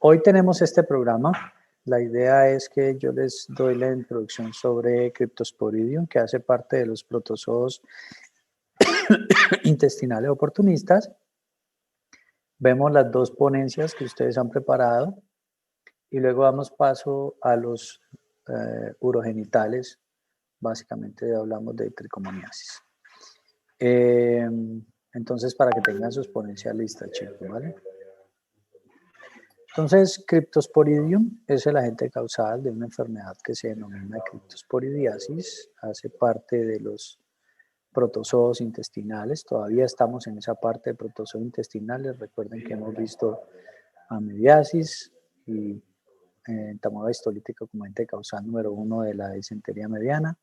Hoy tenemos este programa. La idea es que yo les doy la introducción sobre Cryptosporidium, que hace parte de los protozoos intestinales oportunistas. Vemos las dos ponencias que ustedes han preparado y luego damos paso a los urogenitales. Básicamente hablamos de tricomoniasis. Entonces, para que tengan sus ponencias listas, chicos, ¿vale? Entonces, Cryptosporidium es el agente causal de una enfermedad que se denomina criptosporidiasis. Hace parte de los protozoos intestinales. Todavía estamos en esa parte de protozoos intestinales. Recuerden que hemos visto amibiasis y entamoeba histolítica como agente causal número 1 de la disentería mediana.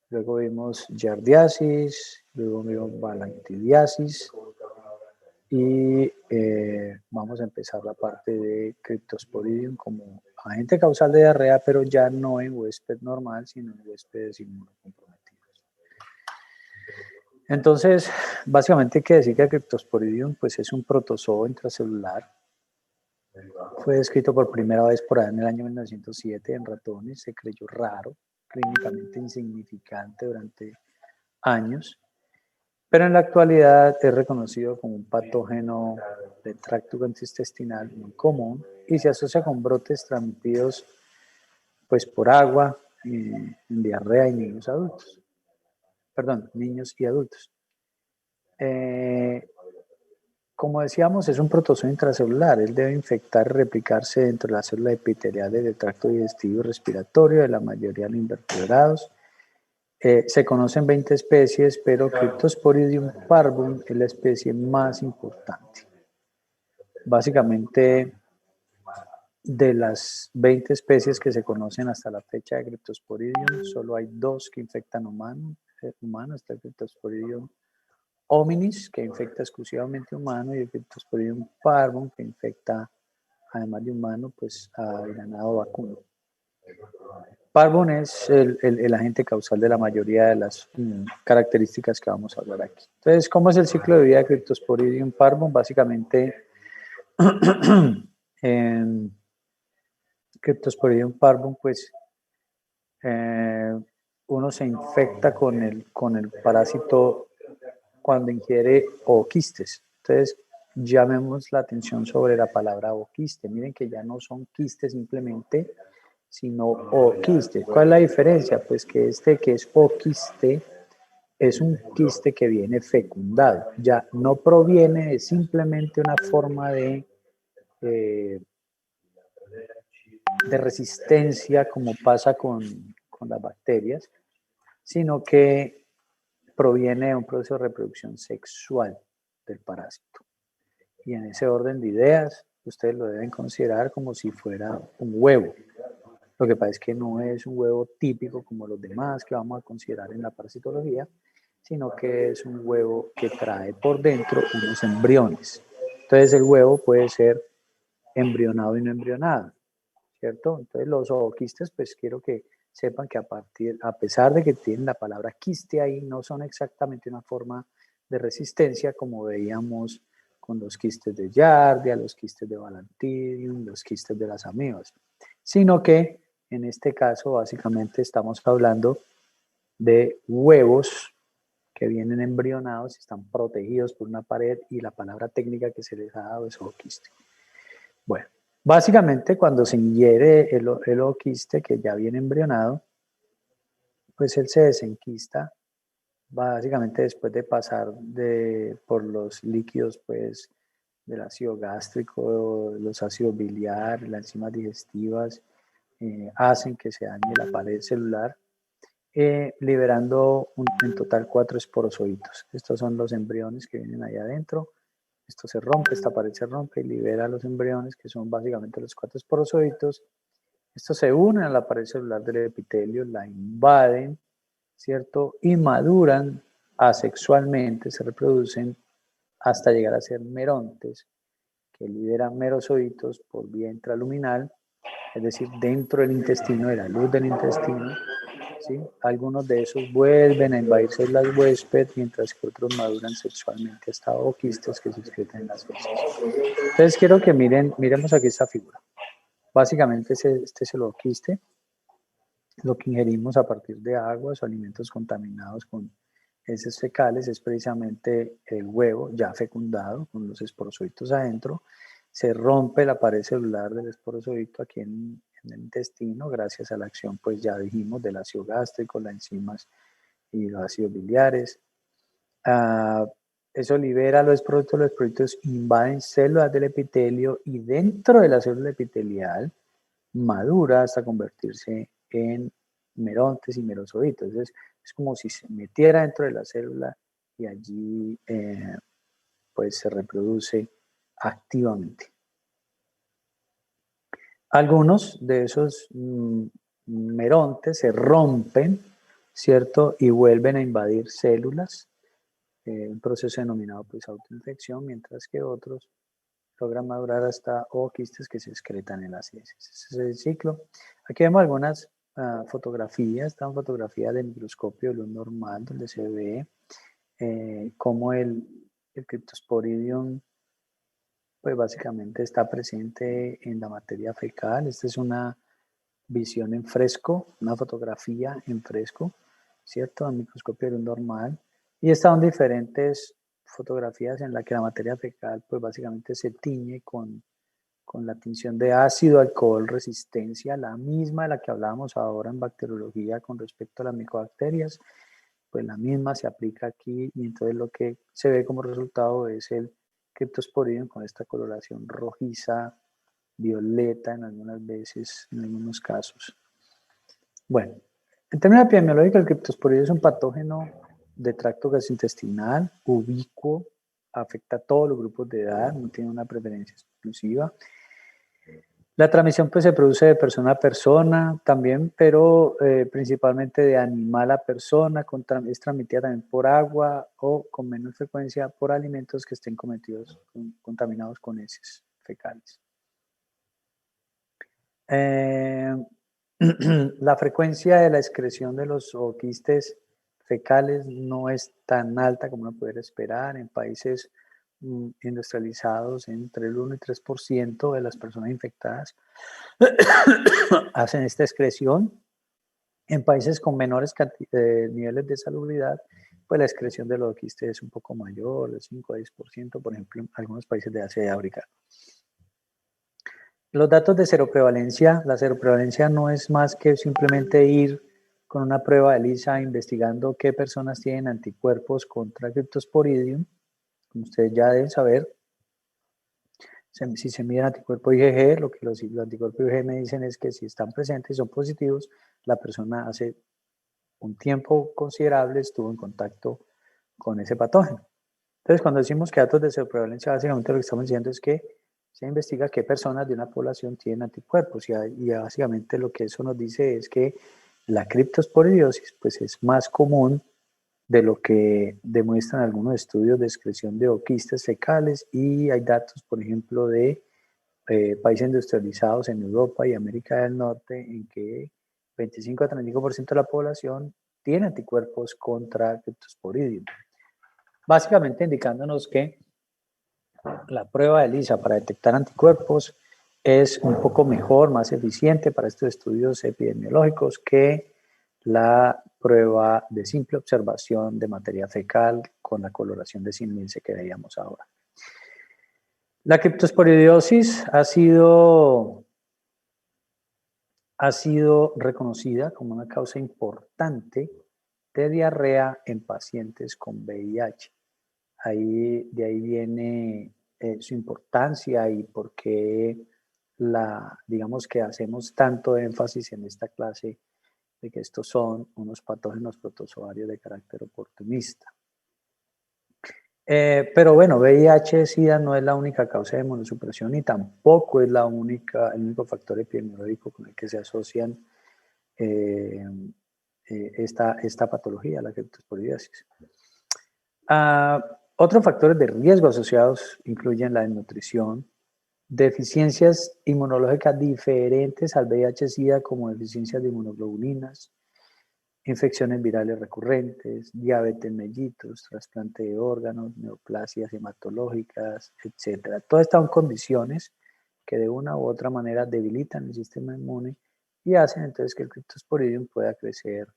Luego vimos giardiasis, luego vimos balantidiasis y vamos a empezar la parte de Cryptosporidium como agente causal de diarrea, pero ya no en huésped normal, sino en huéspedes inmunocomprometidos. Entonces, básicamente hay que decir que Cryptosporidium pues, es un protozoo intracelular. Fue descrito por primera vez por ahí en el año 1907 en ratones. Se creyó raro, clínicamente insignificante durante años, pero en la actualidad es reconocido como un patógeno de tracto gastrointestinal muy común y se asocia con brotes transmitidos pues, por agua, en diarrea en niños adultos. Perdón, niños y adultos. Como decíamos, es un protozoo intracelular. Él debe infectar y replicarse dentro de las células epiteliales del tracto digestivo y respiratorio de la mayoría de los invertebrados. Se conocen 20 especies, pero Cryptosporidium parvum es la especie más importante. Básicamente, de las 20 especies que se conocen hasta la fecha de Cryptosporidium, solo hay 2 que infectan humanos. Está el Cryptosporidium hominis, que infecta exclusivamente humanos, y el Cryptosporidium parvum, que infecta, además de humano, pues al ganado vacuno. Parvum es el agente causal de la mayoría de las características que vamos a hablar aquí. Entonces, ¿cómo es el ciclo de vida de Cryptosporidium parvum? Básicamente, Cryptosporidium parvum, pues, uno se infecta con el parásito cuando ingiere ooquistes. Entonces, llamemos la atención sobre la palabra ooquiste. Miren que ya no son quistes simplemente, sino ooquiste. ¿Cuál es la diferencia? Pues que que es ooquiste es un quiste que viene fecundado. Ya no proviene de simplemente una forma de resistencia como pasa con las bacterias, sino que proviene de un proceso de reproducción sexual del parásito. Y en ese orden de ideas, ustedes lo deben considerar como si fuera un huevo. Lo que pasa es que no es un huevo típico como los demás que vamos a considerar en la parasitología, sino que es un huevo que trae por dentro unos embriones. Entonces el huevo puede ser embrionado y no embrionado, ¿cierto? Entonces los ooquistes, pues quiero que sepan que a pesar de que tienen la palabra quiste ahí, no son exactamente una forma de resistencia como veíamos con los quistes de Giardia, los quistes de Balantidium, los quistes de las amebas, sino que en este caso básicamente estamos hablando de huevos que vienen embrionados y están protegidos por una pared y la palabra técnica que se les ha dado es ooquiste. Bueno, básicamente cuando se ingiere el ooquiste que ya viene embrionado, pues él se desenquista básicamente después de pasar por los líquidos pues del ácido gástrico, los ácidos biliares, las enzimas digestivas hacen que se dañe la pared celular, liberando en total 4 esporozoitos. Estos son los embriones que vienen ahí adentro. Esto se rompe, esta pared se rompe y libera los embriones, que son básicamente los 4 esporozoitos. Estos se unen a la pared celular del epitelio, la invaden, ¿cierto? Y maduran asexualmente, se reproducen hasta llegar a ser merontes, que liberan merozoitos por vía intraluminal, es decir, dentro del intestino, de la luz del intestino, ¿sí? Algunos de esos vuelven a invadir células huésped, mientras que otros maduran sexualmente hasta ooquistes que se excretan en las feces. Entonces quiero que miremos aquí esta figura. Básicamente este es el ooquiste, lo que ingerimos a partir de aguas o alimentos contaminados con heces fecales es precisamente el huevo ya fecundado con los esporozoitos adentro. Se rompe la pared celular del esporozoito aquí en el intestino gracias a la acción, pues ya dijimos, del ácido gástrico, las enzimas y los ácidos biliares. Eso libera los esporozoitos invaden células del epitelio y dentro de la célula epitelial madura hasta convertirse en merontes y merozoitos. Entonces, es como si se metiera dentro de la célula y allí pues se reproduce activamente. Algunos de esos merontes se rompen, ¿cierto? Y vuelven a invadir células, un proceso denominado pues autoinfección, mientras que otros logran madurar hasta ooquistes que se excretan en las heces. Ese es el ciclo. Aquí vemos algunas fotografías, esta fotografía de microscopio de luz normal, donde se ve cómo el Cryptosporidium pues básicamente está presente en la materia fecal. Esta es una visión en fresco, una fotografía en fresco, ¿cierto? A microscopio de luz normal. Y están diferentes fotografías en las que la materia fecal pues básicamente se tiñe con la tinción de ácido, alcohol, resistencia, la misma de la que hablábamos ahora en bacteriología con respecto a las micobacterias, pues la misma se aplica aquí y entonces lo que se ve como resultado es el Cryptosporidium con esta coloración rojiza, violeta en algunas veces, en algunos casos. Bueno, en términos epidemiológicos, el Cryptosporidium es un patógeno de tracto gastrointestinal, ubicuo, afecta a todos los grupos de edad, no tiene una preferencia exclusiva. La transmisión pues se produce de persona a persona también, pero principalmente de animal a persona, es transmitida también por agua o con menos frecuencia por alimentos que estén contaminados con heces fecales. La frecuencia de la excreción de los ooquistes fecales no es tan alta como uno pudiera esperar. En países industrializados, entre el 1 y 3% de las personas infectadas hacen esta excreción. En países con menores niveles de salubridad, pues la excreción de los ooquistes es un poco mayor, de 5 a 10%, por ejemplo, en algunos países de Asia y África. Los datos de seroprevalencia, la seroprevalencia no es más que simplemente ir con una prueba de ELISA investigando qué personas tienen anticuerpos contra Cryptosporidium. Como ustedes ya deben saber, si se miden anticuerpos IgG, lo que los anticuerpos IgG me dicen es que si están presentes y son positivos, la persona hace un tiempo considerable estuvo en contacto con ese patógeno. Entonces, cuando decimos que datos de seroprevalencia, básicamente lo que estamos diciendo es que se investiga qué personas de una población tienen anticuerpos y básicamente lo que eso nos dice es que la criptosporidiosis pues es más común de lo que demuestran algunos estudios de excreción de ooquistes fecales y hay datos, por ejemplo, de países industrializados en Europa y América del Norte en que 25 a 35% de la población tiene anticuerpos contra Cryptosporidium. Básicamente indicándonos que la prueba de ELISA para detectar anticuerpos es un poco mejor, más eficiente para estos estudios epidemiológicos que la prueba de simple observación de materia fecal con la coloración de Sin-Lince que veíamos ahora. La criptosporidiosis ha sido reconocida como una causa importante de diarrea en pacientes con VIH. De ahí viene su importancia y por qué digamos que hacemos tanto énfasis en esta clase de que estos son unos patógenos protozoarios de carácter oportunista. Pero bueno, VIH-Sida no es la única causa de inmunosupresión y tampoco es el único factor epidemiológico con el que se asocian esta patología, la criptosporidiosis. Otros factores de riesgo asociados incluyen la desnutrición, deficiencias inmunológicas diferentes al VIH-Sida como deficiencias de inmunoglobulinas, infecciones virales recurrentes, diabetes mellitus, trasplante de órganos, neoplasias hematológicas, etc. Todas estas son condiciones que de una u otra manera debilitan el sistema inmune y hacen entonces que el Cryptosporidium pueda crecer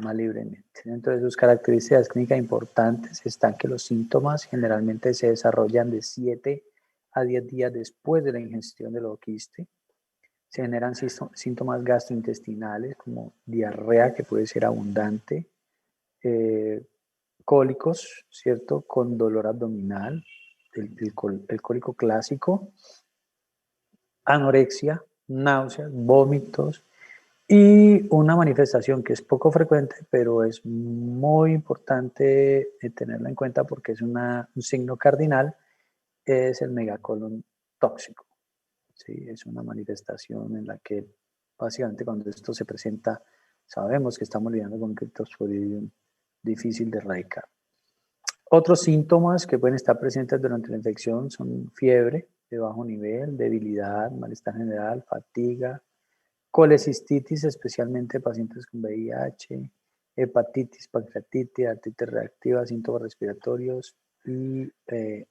más libremente. Dentro de sus características clínicas importantes están que los síntomas generalmente se desarrollan de 7 a 10 días después de la ingestión del ooquiste. Se generan síntomas gastrointestinales como diarrea, que puede ser abundante, cólicos, ¿cierto? Con dolor abdominal, el cólico clásico, anorexia, náuseas, vómitos y una manifestación que es poco frecuente, pero es muy importante tenerla en cuenta porque es un signo cardinal, es el megacolon tóxico. ¿Sí? Es una manifestación en la que básicamente cuando esto se presenta sabemos que estamos lidiando con un Cryptosporidium difícil de erradicar. Otros síntomas que pueden estar presentes durante la infección son fiebre de bajo nivel, debilidad, malestar general, fatiga, colecistitis, especialmente pacientes con VIH, hepatitis, pancreatitis, artritis reactiva, síntomas respiratorios y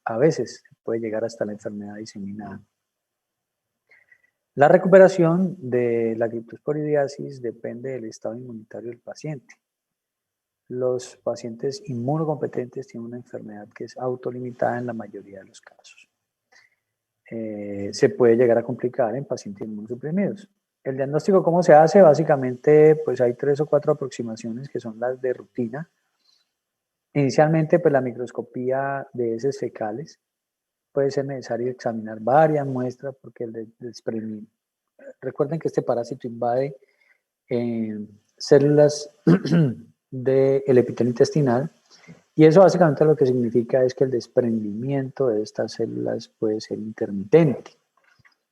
a veces puede llegar hasta la enfermedad diseminada. La recuperación de la criptosporidiasis depende del estado inmunitario del paciente. Los pacientes inmunocompetentes tienen una enfermedad que es autolimitada en la mayoría de los casos. Se puede llegar a complicar en pacientes inmunosuprimidos. El diagnóstico, ¿cómo se hace? Básicamente, pues hay 3 o 4 aproximaciones que son las de rutina. Inicialmente, pues la microscopía de heces fecales. Puede ser necesario examinar varias muestras porque el desprendimiento. Recuerden que este parásito invade células del epitelio intestinal y eso básicamente lo que significa es que el desprendimiento de estas células puede ser intermitente,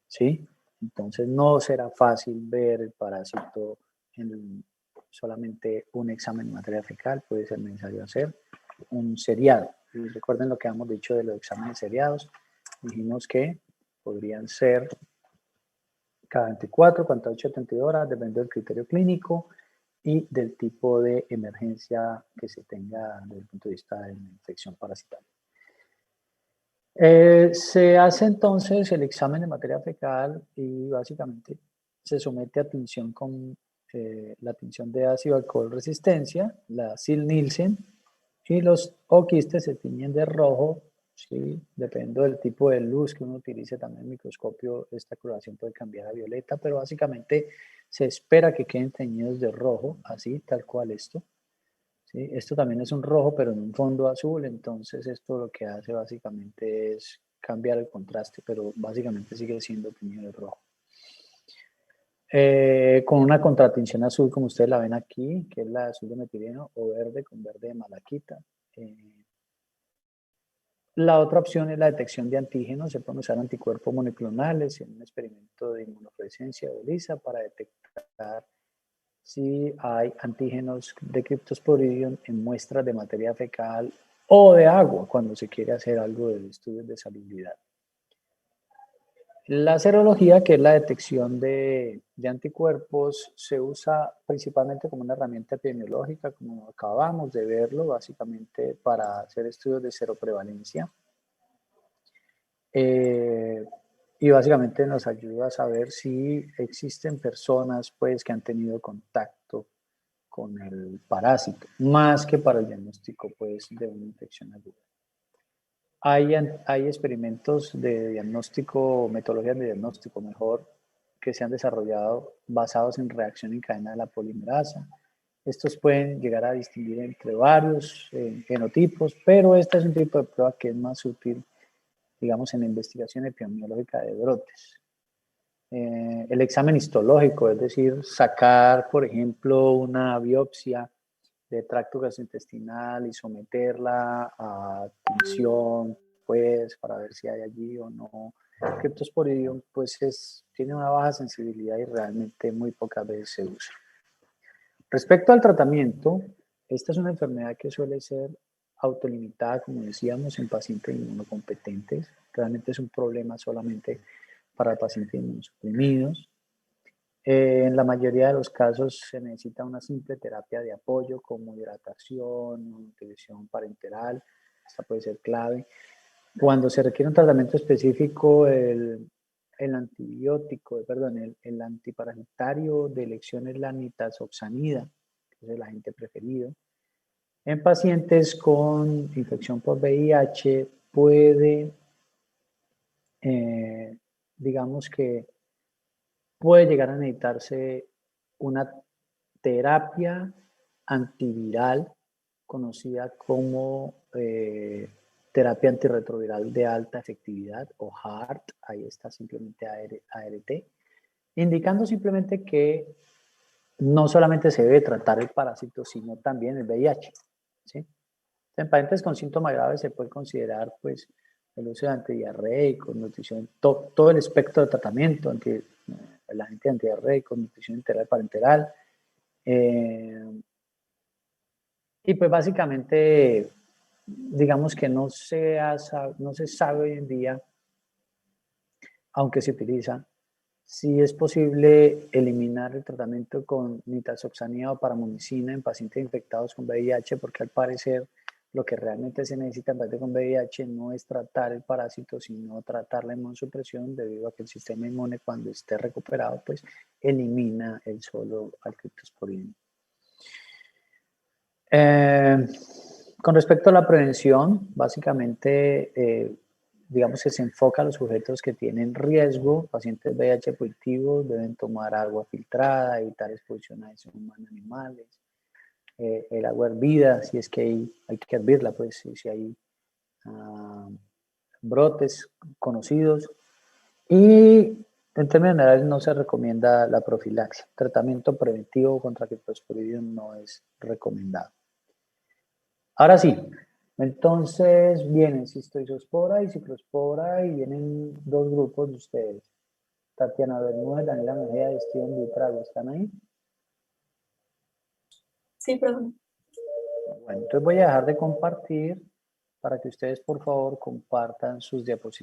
¿sí? Entonces no será fácil ver el parásito en solamente un examen de materia fecal, puede ser necesario hacer un seriado. Y recuerden lo que hemos dicho de los exámenes seriados, dijimos que podrían ser cada 24, 48, 72 horas, depende del criterio clínico y del tipo de emergencia que se tenga desde el punto de vista de una infección parasitaria. Se hace entonces el examen de materia fecal y básicamente se somete a tinción con la tinción de ácido alcohol resistencia, la Sil-Nielsen, y los oquistes se tiñen de rojo. Sí, dependiendo del tipo de luz que uno utilice también en el microscopio, esta coloración puede cambiar a violeta, pero básicamente se espera que queden teñidos de rojo, así, tal cual esto. ¿Sí? Esto también es un rojo, pero en un fondo azul, entonces esto lo que hace básicamente es cambiar el contraste, pero básicamente sigue siendo teñido de rojo. Con una contratinción azul, como ustedes la ven aquí, que es la azul de metileno, o verde con verde de malaquita. La otra opción es la detección de antígenos. Se pueden usar anticuerpos monoclonales en un experimento de inmunofluorescencia o ELISA para detectar si hay antígenos de Cryptosporidium en muestras de materia fecal o de agua cuando se quiere hacer algo de estudios de salubridad. La serología, que es la detección de anticuerpos, se usa principalmente como una herramienta epidemiológica, como acabamos de verlo, básicamente para hacer estudios de seroprevalencia. Y básicamente nos ayuda a saber si existen personas pues, que han tenido contacto con el parásito, más que para el diagnóstico pues, de una infección aguda. Hay experimentos de diagnóstico, metodologías de diagnóstico mejor, que se han desarrollado basados en reacción en cadena de la polimerasa. Estos pueden llegar a distinguir entre varios genotipos, pero este es un tipo de prueba que es más útil, digamos, en la investigación epidemiológica de brotes. El examen histológico, es decir, sacar, por ejemplo, una biopsia de tracto gastrointestinal y someterla a tinción, pues, para ver si hay allí o no Cryptosporidium, pues tiene una baja sensibilidad y realmente muy pocas veces se usa. Respecto al tratamiento, esta es una enfermedad que suele ser autolimitada, como decíamos, en pacientes inmunocompetentes. Realmente es un problema solamente para pacientes inmunosuprimidos. En la mayoría de los casos se necesita una simple terapia de apoyo como hidratación, nutrición parenteral, esta puede ser clave. Cuando se requiere un tratamiento específico, el antibiótico, perdón, el antiparasitario de elección es la nitazoxanida, que es el agente preferido. En pacientes con infección por VIH puede, digamos que puede llegar a necesitarse una terapia antiviral conocida como terapia antirretroviral de alta efectividad o HAART, ahí está simplemente ART, indicando simplemente que no solamente se debe tratar el parásito, sino también el VIH. ¿Sí? En pacientes con síntomas graves se puede considerar pues, el uso de antidiarreico, nutrición, todo el espectro de tratamiento, el agente antidiarreico, nutrición enteral parenteral. Y pues básicamente, digamos que no se sabe hoy en día, aunque se utiliza, si es posible eliminar el tratamiento con nitazoxanida o paramonicina en pacientes infectados con VIH, porque al parecer lo que realmente se necesita en pacientes con VIH no es tratar el parásito, sino tratar la inmunosupresión, debido a que el sistema inmune, cuando esté recuperado, pues elimina el solo alclitosporina. Con respecto a la prevención, básicamente, digamos que se enfoca a los sujetos que tienen riesgo, pacientes VIH positivos, deben tomar agua filtrada, evitar exposición a desechos humanos animales, el agua hervida, si es que hay que hervirla, pues si hay brotes conocidos. Y en términos generales no se recomienda la profilaxis. Tratamiento preventivo contra Cryptosporidium no es recomendado. Ahora sí, entonces vienen cistoisospora y ciclospora y vienen dos grupos de ustedes. Tatiana Bermúdez, Daniela Mejía y Steven Buitrago, ¿están ahí? Sí, perdón. Bueno, entonces voy a dejar de compartir para que ustedes por favor compartan sus diapositivas.